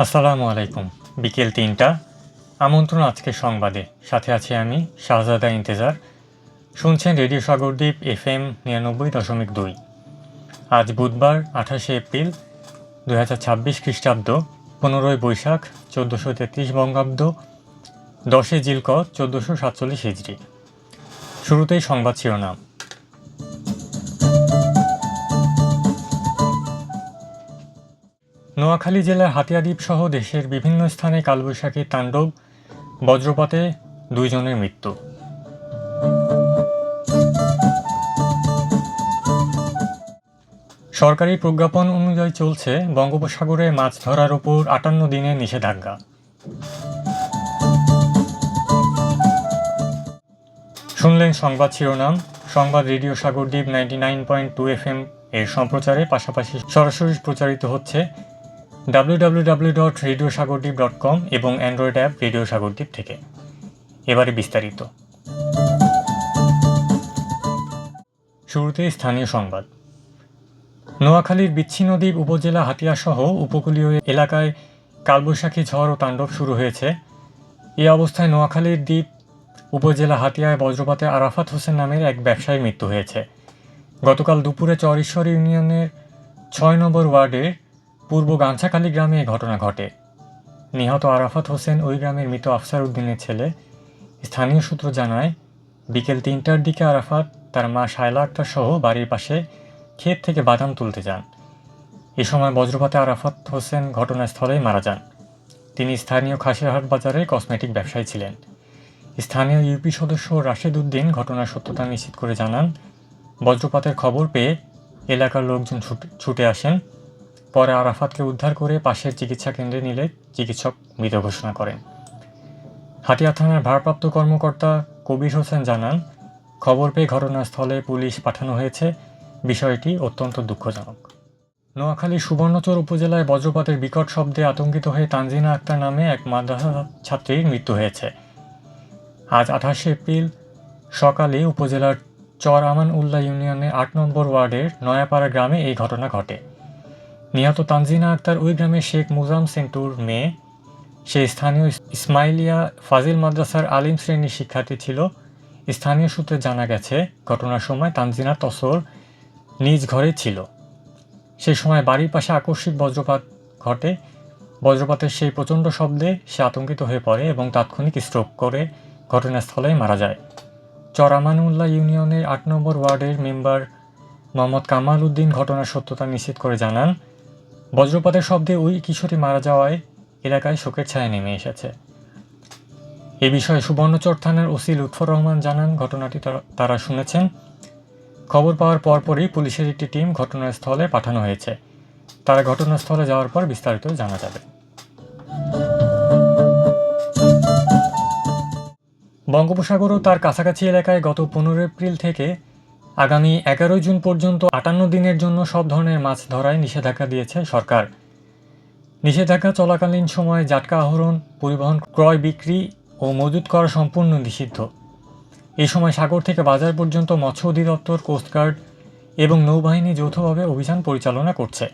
আসসালামু আলাইকুম। বিকেল ৩টা। আমন্ত্রণ আজকের সংবাদে। সাথে আছি আমি শাহজাদা ইন্তেজার। শুনছেন রেডিও সাগরদ্বীপ FM ৯৯.২। আজ বুধবার ২৮শে এপ্রিল ২০২৬ খ্রিস্টাব্দ, ১৫ই বৈশাখ ১৪৩৩ বঙ্গাব্দ, ১০শে জিলকদ ১৪৪৭ হিজরি। শুরুতেই সংবাদ শিরোনাম। নোয়াখালী জেলার হাতিয়াদ্বীপ সহ দেশের বিভিন্ন স্থানে কালবৈশাখীর তাণ্ডব, বজ্রপাতে ২ জনের মৃত্যু। সরকারি প্রজ্ঞাপন অনুযায়ী চলছে বঙ্গোপসাগরে মাছ ধরার ওপর ৫৮ দিনের নিষেধাজ্ঞা। শুনলেন সংবাদ শিরোনাম। সংবাদ রেডিও সাগরদ্বীপ 99.2 FM এর সম্প্রচারের পাশাপাশি সরাসরি প্রচারিত হচ্ছে www.radiosagordip.com এবং অ্যান্ড্রয়েড অ্যাপ রেডিও সাগরদ্বীপ থেকে। এবারে বিস্তারিত। শুরুতেই স্থানীয় সংবাদ। নোয়াখালীর বিচ্ছিন্নদ্বীপ উপজেলা হাতিয়াসহ উপকূলীয় এলাকায় কালবৈশাখী ঝড় ও তাণ্ডব শুরু হয়েছে। এ অবস্থায় নোয়াখালীর দ্বীপ উপজেলা হাতিয়ায় বজ্রপাতে আরাফাত হোসেন নামের এক ব্যবসায়ীর মৃত্যু হয়েছে। গতকাল দুপুরে চরঈশ্বর ইউনিয়নের ৬ নম্বর ওয়ার্ডের পূর্ব গাঞ্ছাখালী গ্রামে এ ঘটনা ঘটে। নিহত আরাফাত হোসেন ওই গ্রামের মৃত আফসার উদ্দিনের ছেলে। স্থানীয় সূত্র জানায়, বিকেল ৩টার দিকে আরাফাত তার মা শায়লা আক্তার সহ বাড়ির পাশে ক্ষেত থেকে বাদাম তুলতে যান। এ সময় বজ্রপাতে আরাফাত হোসেন ঘটনাস্থলেই মারা যান। তিনি স্থানীয় খাসিরহাট বাজারে কসমেটিক ব্যবসায়ী ছিলেন। স্থানীয় ইউপি সদস্য রাশেদ উদ্দিন ঘটনার সত্যতা নিশ্চিত করে জানান, বজ্রপাতের খবর পেয়ে এলাকার লোকজন ছুটে আসেন। পরে আরাফাতকে উদ্ধার করে পাশের চিকিৎসা কেন্দ্রে নিলে চিকিৎসক মৃত ঘোষণা করেন। হাতিয়া থানার ভারপ্রাপ্ত কর্মকর্তা কবির হোসেন জানান, খবর পেয়ে ঘটনাস্থলে পুলিশ পাঠানো হয়েছে। বিষয়টি অত্যন্ত দুঃখজনক। নোয়াখালীর সুবর্ণচর উপজেলায় বজ্রপাতের বিকট শব্দে আতঙ্কিত হয়ে তানজিনা আক্তার নামে এক মাদ্রাসা ছাত্রীর মৃত্যু হয়েছে। আজ ২৮শে এপ্রিল সকালে উপজেলার চর আমান উল্লাহ ইউনিয়নের ৮ নম্বর ওয়ার্ডের নয়াপাড়া গ্রামে এই ঘটনা ঘটে। নিহত তানজিনা আক্তার ওই গ্রামের শেখ মুজাম সেন্টুর মেয়ে। সে স্থানীয় ইসমাইলিয়া ফাজিল মাদ্রাসার আলিম শ্রেণীর শিক্ষার্থী ছিল। স্থানীয় সূত্রে জানা গেছে, ঘটনার সময় তানজিনা তসর নিজ ঘরে ছিল। সেই সময় বাড়ির পাশে আকস্মিক বজ্রপাত ঘটে। বজ্রপাতের সেই প্রচণ্ড শব্দে সে আতঙ্কিত হয়ে পড়ে এবং তাৎক্ষণিক স্ট্রোক করে ঘটনাস্থলেই মারা যায়। চর আমানুল্লাহ ইউনিয়নের ৮ নম্বর ওয়ার্ডের মেম্বার মোহাম্মদ কামাল উদ্দিন ঘটনার সত্যতা নিশ্চিত করে জানান, বজ্রপাতের শব্দে ওই কিশোরী মারা যাওয়ায় এলাকায় শোকের ছায়া নেমে এসেছে। এ বিষয়ে সুবর্ণচর থানার ওসি লুৎফর রহমান জানান, ঘটনাটি তারা শুনেছেন। খবর পাওয়ার পরপরই পুলিশের একটি টিম ঘটনাস্থলে পাঠানো হয়েছে। তারা ঘটনাস্থলে যাওয়ার পর বিস্তারিত জানা যাবে। বঙ্গোপসাগর ও তার কাছাকাছি এলাকায় গত ১৫ এপ্রিল থেকে আগামী ১১ জুন পর্যন্ত ৫৮ দিনের জন্য সব ধরনের মাছ ধরায় নিষেধাজ্ঞা দিয়েছে সরকার। নিষেধাজ্ঞা চলাকালীন সময়ে জাটকা আহরণ, পরিবহন, ক্রয়, বিক্রি ও মজুত করা সম্পূর্ণ নিষিদ্ধ। এই সময় সাগর থেকে বাজার পর্যন্ত মৎস্য অধিদপ্তর, কোস্টগার্ড এবং নৌবাহিনী যৌথভাবে অভিযান পরিচালনা করছে।